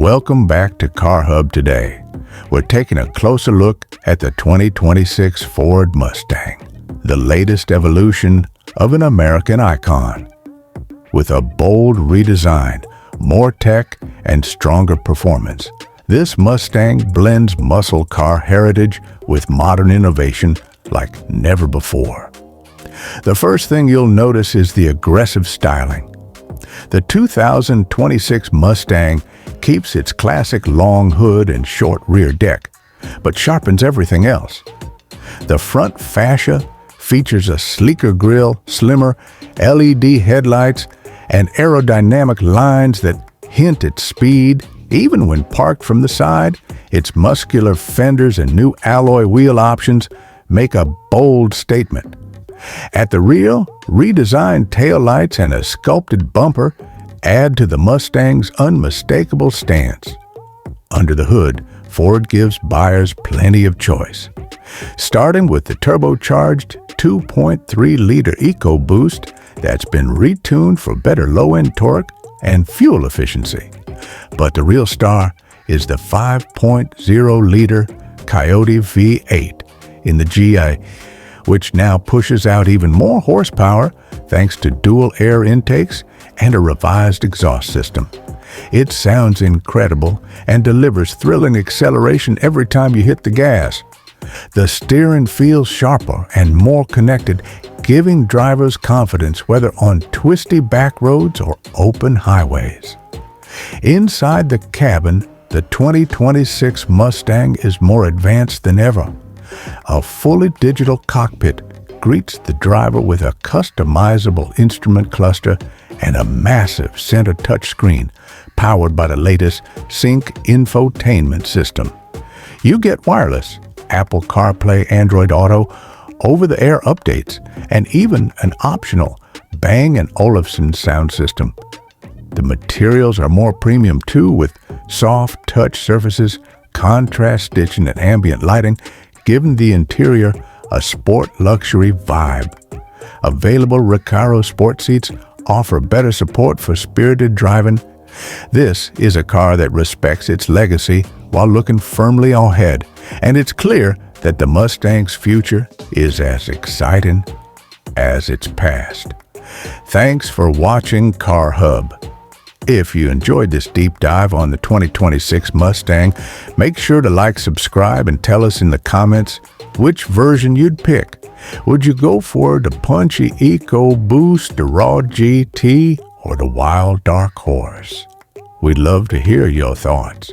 Welcome back to Car Hub today. We're taking a closer look at the 2026 Ford Mustang, the latest evolution of an American icon. With a bold redesign, more tech, and stronger performance, this Mustang blends muscle car heritage with modern innovation like never before. The first thing you'll notice is the aggressive styling. The 2026 Mustang keeps its classic long hood and short rear deck, but sharpens everything else. The front fascia features a sleeker grille, slimmer LED headlights, and aerodynamic lines that hint at speed. Even when parked from the side, its muscular fenders and new alloy wheel options make a bold statement. At the rear, redesigned taillights and a sculpted bumper add to the Mustang's unmistakable stance. Under the hood, Ford gives buyers plenty of choice. Starting with the turbocharged 2.3-liter EcoBoost that's been retuned for better low-end torque and fuel efficiency. But the real star is the 5.0-liter Coyote V8 in the GA, which now pushes out even more horsepower thanks to dual air intakes and a revised exhaust system. It sounds incredible and delivers thrilling acceleration every time you hit the gas. The steering feels sharper and more connected, giving drivers confidence whether on twisty back roads or open highways. Inside the cabin, the 2026 Mustang is more advanced than ever. A fully digital cockpit greets the driver with a customizable instrument cluster and a massive center touchscreen powered by the latest Sync infotainment system. You get wireless, Apple CarPlay, Android Auto, over-the-air updates, and even an optional Bang & Olufsen sound system. The materials are more premium too, with soft touch surfaces, contrast stitching, and ambient lighting, giving the interior a sport luxury vibe. Available Recaro sport seats offer better support for spirited driving. This is a car that respects its legacy while looking firmly ahead, and it's clear that the Mustang's future is as exciting as its past. Thanks for watching Car Hub. If you enjoyed this deep dive on the 2026 Mustang, make sure to like, subscribe, and tell us in the comments which version you'd pick. Would you go for the punchy EcoBoost, the raw GT, or the wild dark horse? We'd love to hear your thoughts.